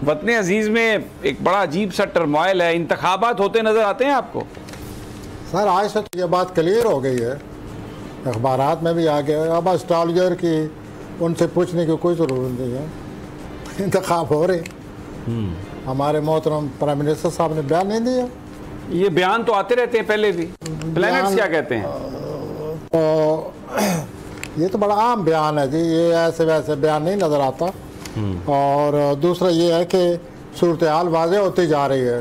वतन अजीज में एक बड़ा अजीब सा टर्मोइल है, इंतखाबात होते नजर आते हैं आपको? सर आज से तो ये बात क्लियर हो गई है, अखबारात में भी आ गया। अब एस्ट्रोलॉजर की उनसे पूछने की कोई ज़रूरत नहीं है, इंतखाब हो रहे। हमारे मोहतरम प्राइम मिनिस्टर साहब ने बयान नहीं दिया। ये बयान तो आते रहते हैं पहले भी। प्लैनेट्स क्या कहते हैं? तो ये तो बड़ा आम बयान है जी, ये ऐसे वैसे बयान नहीं नज़र आता। और दूसरा ये है कि सूरत हाल वाज़ेह होती जा रही है।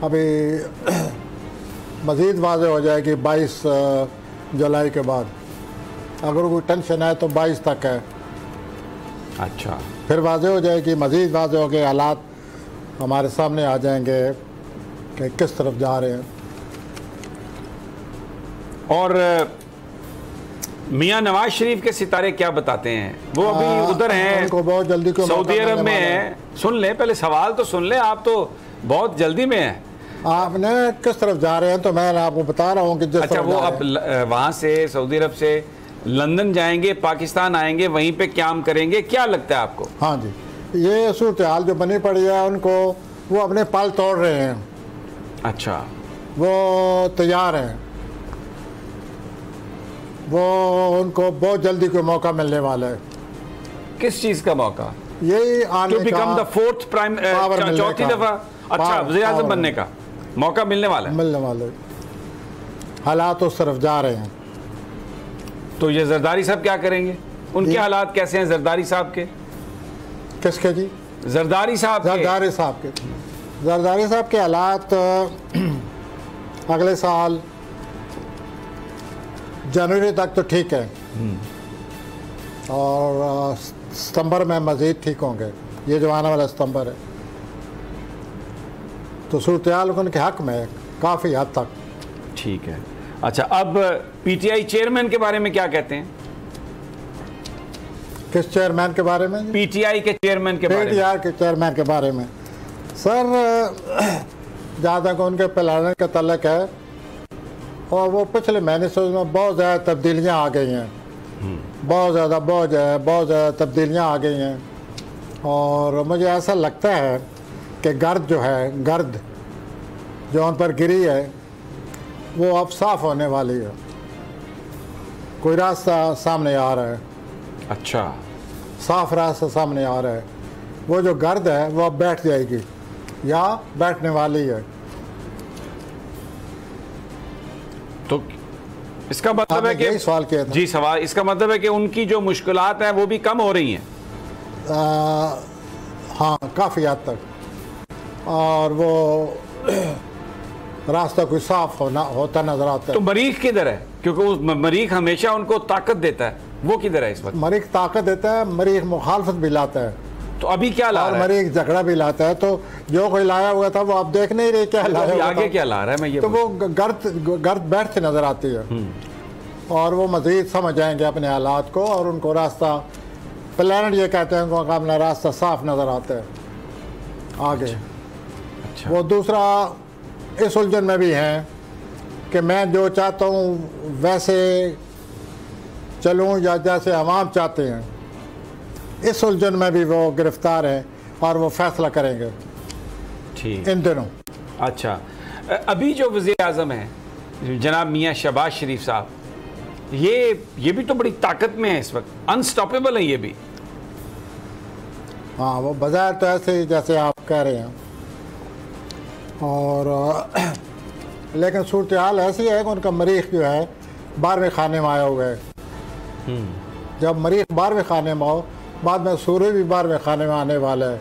अभी मज़ीद वाज़ेह हो जाएगी 22 जुलाई के बाद। अगर कोई टेंशन है तो 22 तक है। अच्छा, फिर वाज़ेह हो जाएगी, मज़ीद वाज़ेह हो गए, हालात हमारे सामने आ जाएंगे कि किस तरफ जा रहे हैं। और मियां नवाज शरीफ के सितारे क्या बताते हैं? वो अभी उधर हैं, उनको बहुत जल्दी को सऊदी अरब में हैं। सुन ले, पहले सवाल तो सुन ले, आप तो बहुत जल्दी में हैं। आपने किस तरफ जा रहे हैं तो मैं आपको बता रहा हूँ कि जिस अच्छा, वो अब वहाँ से सऊदी अरब से लंदन जाएंगे, पाकिस्तान आएंगे, वहीं पे क्याम करेंगे, क्या लगता है आपको? हाँ जी, ये सूरत हाल जो बनी पड़ी है उनको, वो अपने पाल तोड़ रहे हैं। अच्छा, वो तैयार हैं, वो उनको बहुत जल्दी कोई मौका मिलने वाला है। किस चीज़ का मौका? यही आने to become the fourth prime, चौथी दफा अच्छा वज़ीर आज़म बनने का मौका मिलने वाला है। मिलने वाले हालात उस तरफ जा रहे हैं। तो ये जरदारी साहब क्या करेंगे? उनके हालात कैसे हैं जरदारी साहब के? किसके जी? जरदारी साहब के। जरदारी साहब के, जरदारी साहब के हालात अगले साल जनवरी तक तो ठीक है, और सितंबर में मज़ीद ठीक होंगे। ये जो आने वाला सितंबर है, तो सूरत हाल उनके हक में काफ़ी हद तक ठीक है। अच्छा, अब पीटीआई चेयरमैन के बारे में क्या कहते हैं? किस चेयरमैन के बारे में? पीटीआई के चेयरमैन के बारे में। पीटीआई के चेयरमैन के बारे में सर, जहाँ तक उनके प्लान का तल्लक है, और वो पिछले महीने से उसमें बहुत ज़्यादा तब्दीलियाँ आ गई हैं। बहुत ज़्यादा तब्दीलियाँ आ गई हैं। और मुझे ऐसा लगता है कि गर्द जो उन पर गिरी है वो अब साफ़ होने वाली है। कोई रास्ता सामने आ रहा है। अच्छा, साफ रास्ता सामने आ रहा है। वो जो गर्द है वो अब बैठ जाएगी या बैठने वाली है। तो इसका मतलब है कि सवाल किया था जी, सवाल इसका मतलब है कि उनकी जो मुश्किलात हैं वो भी कम हो रही हैं। हाँ, काफ़ी हद तक। और वो रास्ता कोई साफ होता नजर आता है। तो मरीख किधर है? क्योंकि उस मरीख हमेशा उनको ताकत देता है, वो किधर है इस वक्त? मरीख ताकत देता है, मरीख मुखालफत भी लाता है। तो अभी क्या ला रहा है? मरीख झगड़ा भी लाता है। तो जो कोई लाया हुआ था वो आप देख नहीं रहे क्या लाया हुआ आगे क्या ला रहा है? मैं ये तो वो गर्द बैठती नजर आती है। और वो मजीद समझ आएंगे अपने हालात को, और उनको रास्ता, प्लानट ये कहते हैं उनको अपना रास्ता साफ नजर आता है आगे। अच्छा। वो दूसरा इस उलझन में भी हैं कि मैं जो चाहता हूँ वैसे चलूँ या जैसे अवाम चाहते हैं। इस उलझन में भी वो गिरफ्तार हैं और वो फैसला करेंगे ठीक इन दिनों। अच्छा, अभी जो वज़ीर आज़म हैं जनाब मियाँ शहबाज शरीफ साहब, ये भी तो बड़ी ताकत में है इस वक्त, अनस्टॉपेबल है ये भी। हाँ, वो बाज़ार तो ऐसे ही जैसे आप कह रहे हैं। और लेकिन सूरत हाल ऐसी है कि उनका मरीख जो है 12वें खाने में आया हुआ है। जब मरीख 12वें खाने में हो, बाद में सूर्य भी 12वें खाने में आने वाला है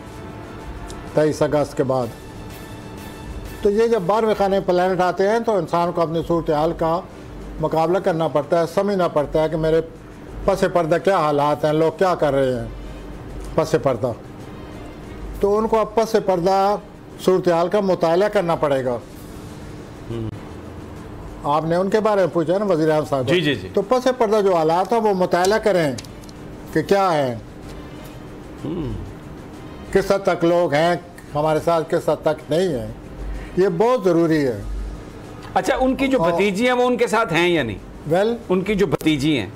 23 अगस्त के बाद। तो ये जब 12वें खाने में प्लैनेट आते हैं तो इंसान को अपनी सूरत हाल का मुकाबला करना पड़ता है, समझना पड़ता है कि मेरे पसे पर्दा क्या हालात हैं, लोग क्या कर रहे हैं पसे पर्दा। तो उनको अब पसे पर्दा सूरत हाल का मुताला करना पड़ेगा। आपने उनके बारे में पूछा ना वज़ीर आज़म साहब? जी जी जी। तो पसे पर्दा जो हालात है वो मुताला करें कि क्या है, किस हद तक लोग हैं हमारे साथ, किस हद तक नहीं है। ये बहुत ज़रूरी है। अच्छा, उनकी जो भतीजी हैं वो उनके साथ हैं या नहीं? वेल, उनकी जो भतीजी हैं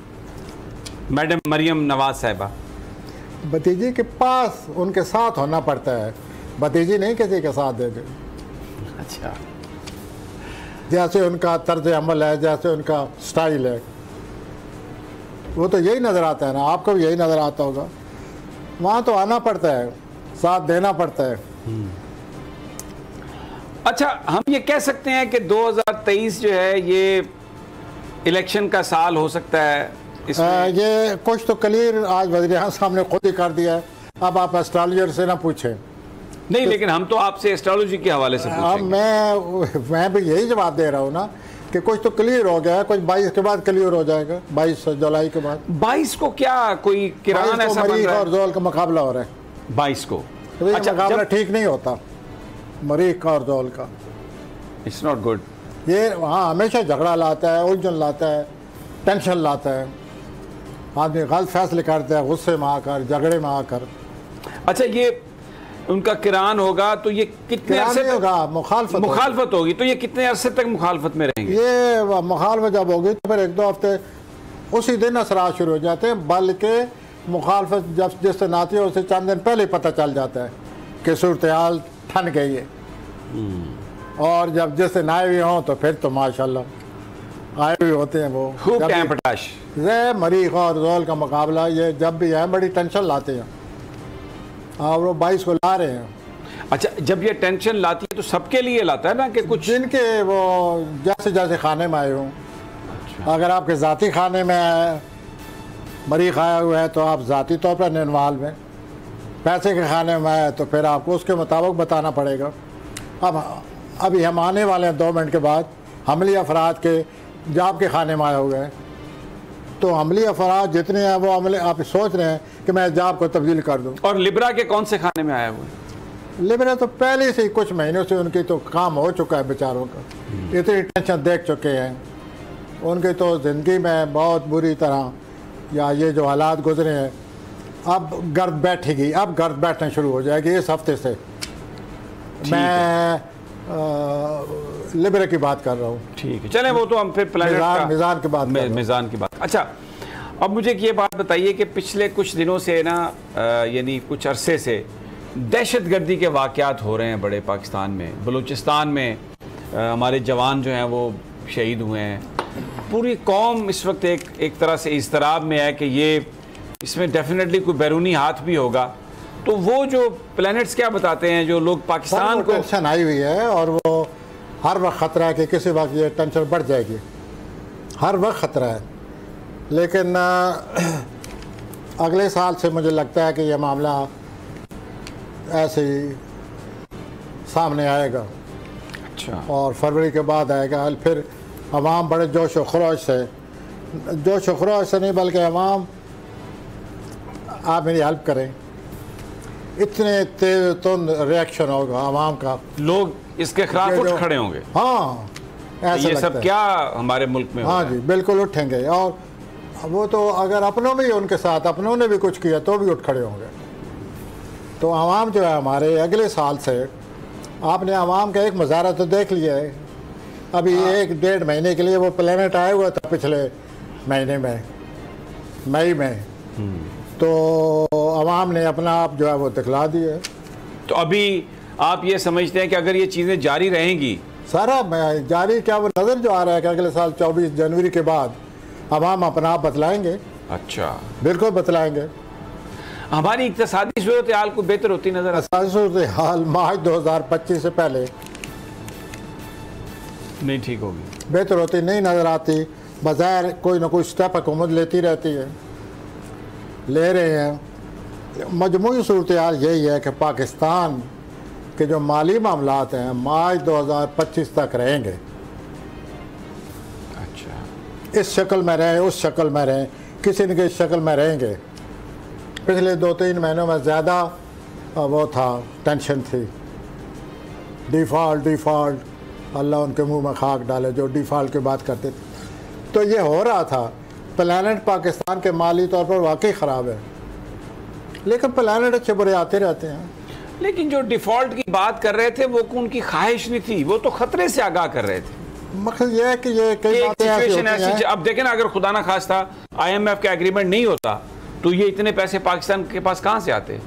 मैडम मरियम नवाज साहिबा, भतीजी के पास उनके साथ होना पड़ता है, भतीजी नहीं किसी के साथ देते। अच्छा, जैसे उनका तर्ज अमल है, जैसे उनका स्टाइल है, वो तो यही नज़र आता है ना, आपको भी यही नज़र आता होगा। वहाँ तो आना पड़ता है, साथ देना पड़ता है। अच्छा, हम ये कह सकते हैं कि 2023 जो है ये इलेक्शन का साल हो सकता है इसमें? ये कुछ तो क्लियर आज वज़ीर-ए-आज़म साहब ने खुद ही कर दिया है। अब आप एस्ट्रोलॉजर से ना पूछें। नहीं, लेकिन हम तो आपसे एस्ट्रोलॉजी के हवाले से अब पूछेंगे। मैं भी यही जवाब दे रहा हूँ ना कि कुछ तो क्लियर हो गया है, कुछ 22 के बाद क्लियर हो जाएगा, 22 जुलाई के बाद। 22 को क्या कोई किरान ऐसा बन मरीख रहा है? और जोल का मुकाबला हो रहा है। 22 को अच्छा, मुकाबला ठीक नहीं होता मरीख का और जोल का। It's not good. ये हाँ हमेशा झगड़ा लाता है, उलझन लाता है, टेंशन लाता है, आदमी गलत फैसले करता है गुस्से में आकर, झगड़े में आकर। अच्छा, ये उनका किरान होगा तो ये कितने अरसे तक होगा? मुखालफत होगी, तो ये कितने अरसे तक मुखालफत में रहेंगे? ये मुखालफत जब होगी तो फिर 1-2 हफ्ते उसी दिन असरात शुरू हो जाते हैं, बल्कि मुखालफत जब जिस दिन आती है उससे चंद दिन पहले पता चल जाता है कि सूरत हाल ठन गई है। और जब जिस दिन आए हुए हों तो फिर तो माशाल्लाह आए हुए होते हैं वो। मरीख और जोल का मुकाबला ये जब भी है बड़ी टेंशन लाते हैं, और वो 22 को ला रहे हैं। अच्छा, जब ये टेंशन लाती है तो सबके लिए लाता है ना, कि कुछ जिनके वो जैसे जैसे खाने में आए हों। अच्छा। अगर आपके ज़ाती खाने में मरीख आया हुआ है तो आप ज़ाती तौर पर इन्वॉल्व हैं, पैसे के खाने में आए तो फिर आपको उसके मुताबिक बताना पड़ेगा। अब अभी हम आने वाले हैं 2 मिनट के बाद हमली अफराद के जाब के खाने में आए हुए हैं, तो हमली अफराद जितने हैं वो अमले आप सोच रहे हैं कि मैं जाब को तब्दील कर दूं। और लिब्रा के कौन से खाने में आया हुआ है? लिब्रा तो पहले से ही कुछ महीनों से उनकी तो काम हो चुका है बेचारों का, इतनी टेंशन देख चुके हैं, उनकी तो ज़िंदगी में बहुत बुरी तरह या ये जो हालात गुजरे हैं, अब गर्द बैठेगी, अब गर्द बैठना शुरू हो जाएगी इस हफ्ते से। मैं लिब्रा की बात कर रहा हूँ। ठीक है, चलें वो तो हम फिर मिज़ान की बात। अच्छा, अब मुझे ये बात बताइए कि पिछले कुछ दिनों से ना यानी कुछ अरसे से दहशतगर्दी के वाक़यात हो रहे हैं बड़े पाकिस्तान में। बलूचिस्तान में हमारे जवान जो हैं वो शहीद हुए हैं। पूरी कौम इस वक्त एक तरह से इज़्तिराब में है कि ये इसमें डेफिनेटली कोई बैरूनी हाथ भी होगा। तो वो जो प्लैनेट्स क्या बताते हैं जो लोग पाकिस्तान को टेंशन आई हुई है, और वो हर वक्त ख़तरा है कि किसी वक्त ये टेंशन बढ़ जाएगी, हर वक्त ख़तरा है। लेकिन अगले साल से मुझे लगता है कि यह मामला ऐसे ही सामने आएगा। अच्छा। और फरवरी के बाद आएगा। फिर अवाम बड़े जोश व खरोश से नहीं बल्कि अवाम, आप मेरी हेल्प करें, इतने तेज तुंद रिएक्शन होगा अवाम का, लोग इसके खिलाफ उठ खड़े होंगे। हाँ, ऐसा ये सब क्या हमारे मुल्क में? हाँ जी, बिल्कुल उठेंगे। और वो तो अगर अपनों में ही उनके साथ अपनों ने भी कुछ किया तो भी उठ खड़े होंगे। तो आवाम जो है हमारे अगले साल से, आपने आवाम का एक मुजाहरा तो देख लिया है। अभी 1-1.5 महीने के लिए वो प्लेनेट आया हुआ था पिछले महीने में, मई में, तो आवाम ने अपना आप जो है वो दिखला दिया है। तो अभी आप ये समझते हैं कि अगर ये चीज़ें जारी रहेंगी? सारा जारी क्या, वो नज़र जो आ रहा है कि अगले साल 24 जनवरी के बाद अवाम अपना आप बतलाएंगे। अच्छा, बिल्कुल बतलाएंगे। हमारी इक़्तिसादी सूरत हाल को बेहतर होती नजर आती? सूरत हाल मार्च 2025 से पहले नहीं ठीक होगी, बेहतर होती नहीं नज़र आती। बज़ाहिर कोई ना कोई स्टेप हुकूमत लेती रहती है, ले रहे हैं। मजमूई सूरत हाल यही है कि पाकिस्तान के जो माली मामलात हैं मार्च 2025 तक रहेंगे। अच्छा, इस शक्ल में रहें, उस शक्ल में रहें, किसी न किसी शक्ल में रहेंगे। पिछले 2-3 महीनों में ज़्यादा वो था, टेंशन थी। डिफ़ॉल्ट अल्लाह उनके मुंह में खाक डाले जो डिफ़ॉल्ट की बात करते थे। तो ये हो रहा था। प्लैनेट पाकिस्तान के माली तौर पर वाकई ख़राब है, लेकिन प्लैनेट अच्छे बुरे आते रहते हैं। लेकिन जो डिफ़ॉल्ट की बात कर रहे थे वो उनकी ख्वाहिश नहीं थी, वो तो ख़तरे से आगाह कर रहे थे। मकसद ये है कि ये कई बातें ऐसी अब देखें ना, अगर खुदा ना खास्ता IMF का एग्रीमेंट नहीं होता तो ये इतने पैसे पाकिस्तान के पास कहाँ से आते?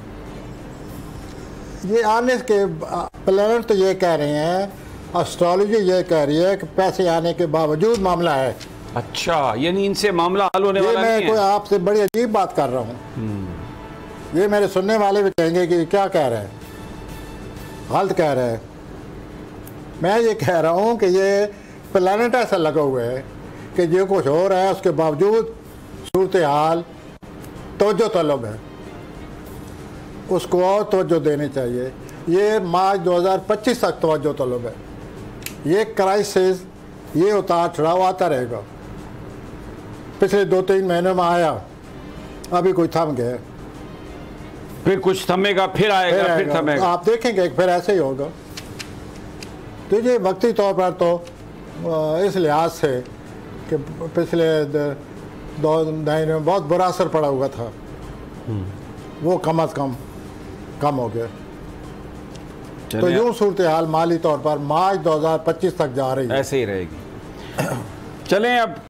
ये आने के प्लानट तो ये कह रहे हैं, एस्ट्रोलॉजी ये कह रही है कि पैसे आने के बावजूद मामला है। अच्छा, यानी इनसे मामला हल होने वाला नहीं है। मैं कोई आपसे बड़ी अजीब बात कर रहा हूँ, ये मेरे सुनने वाले भी कहेंगे कि क्या कह रहे हैं, गलत कह रहे हैं। मैं ये कह रहा हूँ कि ये प्लानट ऐसा लगा हुआ है कि जो कुछ हो रहा है उसके बावजूद सूरत हाल तवज्जो तलब है, उसको और तवज्जो देनी चाहिए। ये मार्च 2025 तक तवज्जो तलब है। ये क्राइसिस, ये उतार चढ़ाव आता रहेगा। पिछले 2-3 महीनों में आया, अभी कोई थम गया, फिर कुछ थमेगा, फिर आएगा, फिर थमेगा। आप देखेंगे फिर ऐसे ही होगा। तो ये वक्ती तौर पर तो इस लिहाज से कि पिछले 2 महीने में बहुत बुरा असर पड़ा हुआ था, वो कम अज़ कम हो गया। तो यूँ सूरत हाल माली तौर पर मार्च 2025 तक जा रही है, ऐसे ही रहेगी। चलें अब